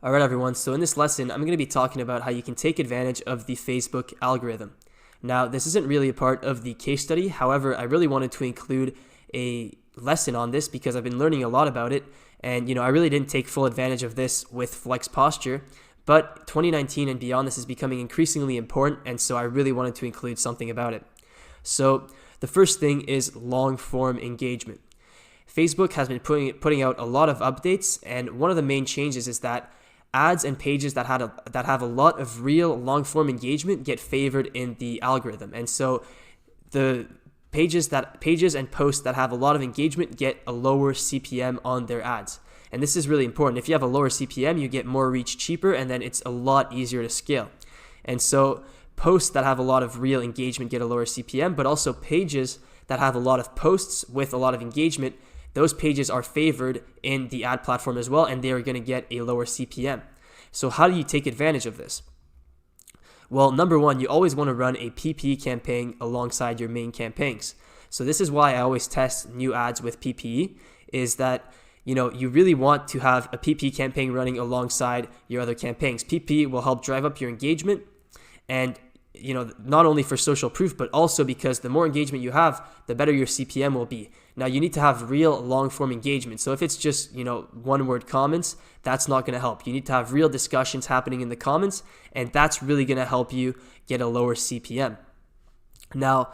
All right, everyone. So in this lesson, I'm going to be talking about how you can take advantage of the Facebook algorithm. Now, this isn't really a part of the case study. However, I really wanted to include a lesson on this because I've been learning a lot about it. And, I really didn't take full advantage of this with Flex Posture. But 2019 and beyond, this is becoming increasingly important. And so I really wanted to include something about it. So the first thing is long-form engagement. Facebook has been putting out a lot of updates. And one of the main changes is that ads and pages that have a lot of real long-form engagement get favored in the algorithm. And so the pages and posts that have a lot of engagement get a lower CPM on their ads. And this is really important. If you have a lower CPM, you get more reach cheaper, and then it's a lot easier to scale. And so posts that have a lot of real engagement get a lower CPM, but also pages that have a lot of posts with a lot of engagement, those pages are favored in the ad platform as well, and they are going to get a lower CPM. So how do you take advantage of this? Well, number one, you always want to run a PPE campaign alongside your main campaigns. So this is why I always test new ads with PPE, is that you really want to have a PPE campaign running alongside your other campaigns. PPE will help drive up your engagement, and not only for social proof, but also because the more engagement you have, the better your CPM will be. Now, you need to have real long-form engagement. So if it's just, one-word comments, that's not going to help. You need to have real discussions happening in the comments, and that's really going to help you get a lower CPM. Now,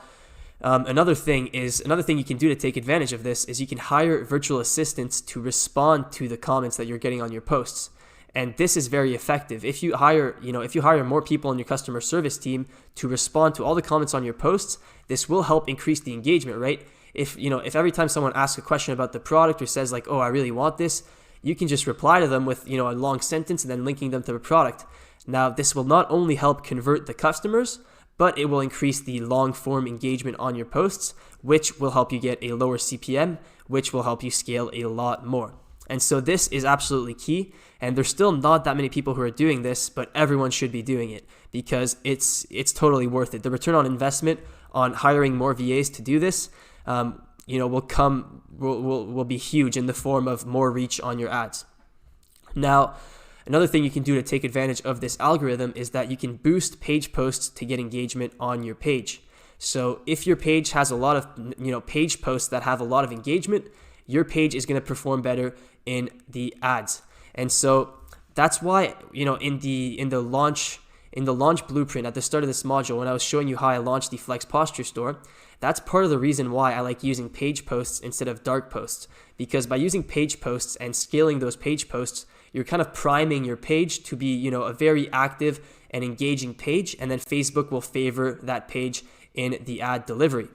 another thing you can do to take advantage of this is you can hire virtual assistants to respond to the comments that you're getting on your posts. And this is very effective. If you hire more people on your customer service team to respond to all the comments on your posts, this will help increase the engagement, right? If every time someone asks a question about the product or says like, "Oh, I really want this," you can just reply to them with, a long sentence and then linking them to the product. Now, this will not only help convert the customers, but it will increase the long-form engagement on your posts, which will help you get a lower CPM, which will help you scale a lot more. And so this is absolutely key, and there's still not that many people who are doing this, but everyone should be doing it because it's totally worth it. The return on investment on hiring more VAs to do this, will be huge in the form of more reach on your ads. Now, another thing you can do to take advantage of this algorithm is that you can boost page posts to get engagement on your page. So if your page has a lot of page posts that have a lot of engagement, your page is going to perform better in the ads. And so that's why, in the launch blueprint at the start of this module, when I was showing you how I launched the Flex Posture Store, that's part of the reason why I like using page posts instead of dark posts. Because by using page posts and scaling those page posts, you're kind of priming your page to be, a very active and engaging page, and then Facebook will favor that page in the ad delivery.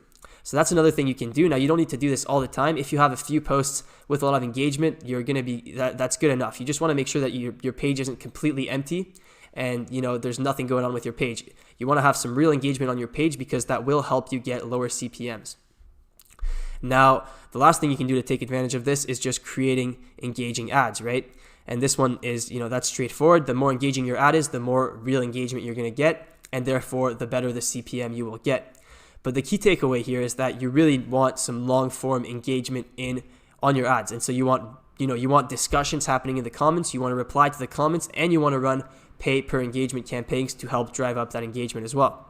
So that's another thing you can do. Now, you don't need to do this all the time. If you have a few posts with a lot of engagement, that's good enough. You just want to make sure that your page isn't completely empty and there's nothing going on with your page. You want to have some real engagement on your page because that will help you get lower CPMs. Now, the last thing you can do to take advantage of this is just creating engaging ads, right? And this one is, that's straightforward. The more engaging your ad is, the more real engagement you're going to get, and therefore the better the CPM you will get. But the key takeaway here is that you really want some long-form engagement on your ads. And so you want discussions happening in the comments, you want to reply to the comments, and you want to run pay per engagement campaigns to help drive up that engagement as well.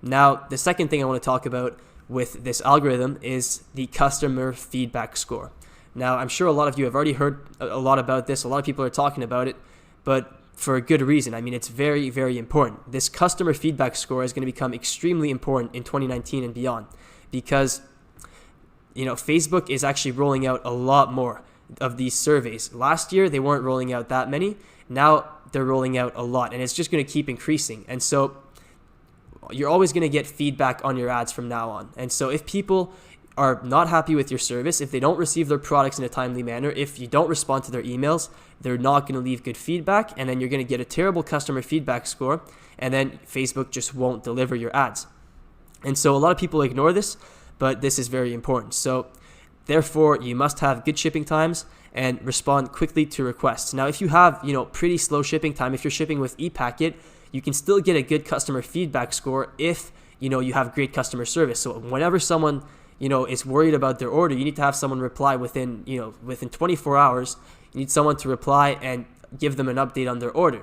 Now, the second thing I want to talk about with this algorithm is the customer feedback score. Now, I'm sure a lot of you have already heard a lot about this. A lot of people are talking about it, but for a good reason. I mean, it's very, very important. This customer feedback score is going to become extremely important in 2019 and beyond because, Facebook is actually rolling out a lot more of these surveys. Last year, they weren't rolling out that many. Now they're rolling out a lot, and it's just going to keep increasing. And so you're always going to get feedback on your ads from now on. And so if people are not happy with your service, if they don't receive their products in a timely manner, if you don't respond to their emails, they're not going to leave good feedback, and then you're going to get a terrible customer feedback score, and then Facebook just won't deliver your ads. And so a lot of people ignore this, but this is very important. So therefore, you must have good shipping times and respond quickly to requests. Now, if you have, pretty slow shipping time, if you're shipping with ePacket, you can still get a good customer feedback score if, you have great customer service. So whenever someone is worried about their order, you need to have someone reply within 24 hours. You need someone to reply and give them an update on their order.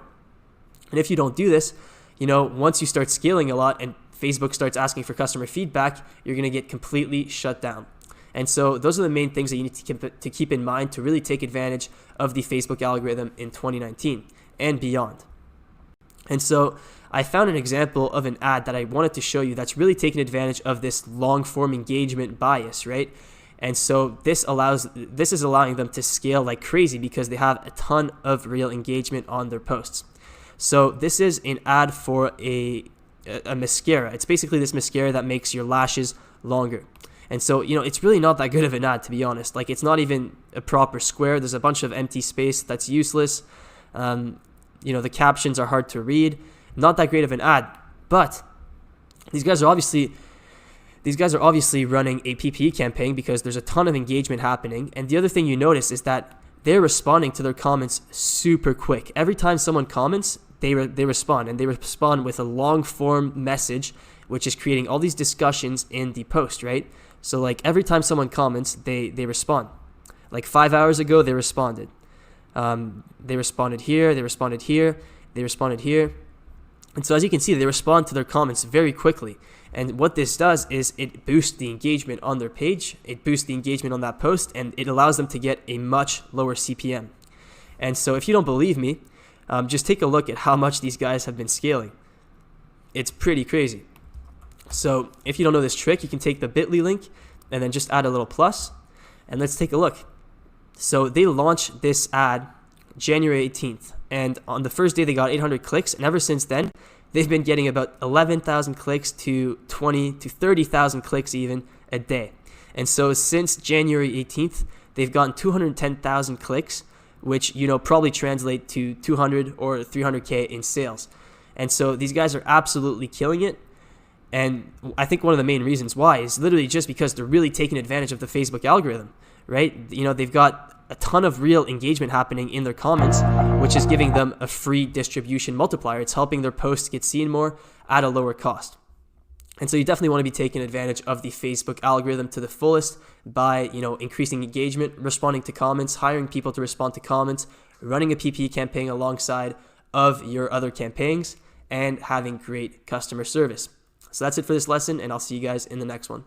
And if you don't do this, once you start scaling a lot and Facebook starts asking for customer feedback, you're going to get completely shut down. And so those are the main things that you need to keep in mind to really take advantage of the Facebook algorithm in 2019 and beyond. And so I found an example of an ad that I wanted to show you that's really taking advantage of this long-form engagement bias, right? And so this is allowing them to scale like crazy because they have a ton of real engagement on their posts. So this is an ad for a mascara. It's basically this mascara that makes your lashes longer. And so, it's really not that good of an ad, to be honest. Like, it's not even a proper square. There's a bunch of empty space that's useless. The captions are hard to read. Not that great of an ad. But these guys are obviously running a PPE campaign because there's a ton of engagement happening. And the other thing you notice is that they're responding to their comments super quick. Every time someone comments, they respond, and they respond with a long form message, which is creating all these discussions in the post, right? So like every time someone comments, they respond. Like 5 hours ago, they responded. They responded here, they responded here, they responded here. And so as you can see, they respond to their comments very quickly. And what this does is it boosts the engagement on their page, it boosts the engagement on that post, and it allows them to get a much lower CPM. And so if you don't believe me, just take a look at how much these guys have been scaling. It's pretty crazy. So if you don't know this trick, you can take the bit.ly link and then just add a little plus, and let's take a look. So they launched this ad January 18th, and on the first day they got 800 clicks, and ever since then they've been getting about 11,000 clicks to 20 to 30,000 clicks even a day. And so since January 18th, they've gotten 210,000 clicks, which probably translate to 200 or 300K in sales. And so these guys are absolutely killing it. And I think one of the main reasons why is literally just because they're really taking advantage of the Facebook algorithm, right? They've got a ton of real engagement happening in their comments, which is giving them a free distribution multiplier. It's helping their posts get seen more at a lower cost. And so you definitely want to be taking advantage of the Facebook algorithm to the fullest by, increasing engagement, responding to comments, hiring people to respond to comments, running a PPE campaign alongside of your other campaigns, and having great customer service. So that's it for this lesson, and I'll see you guys in the next one.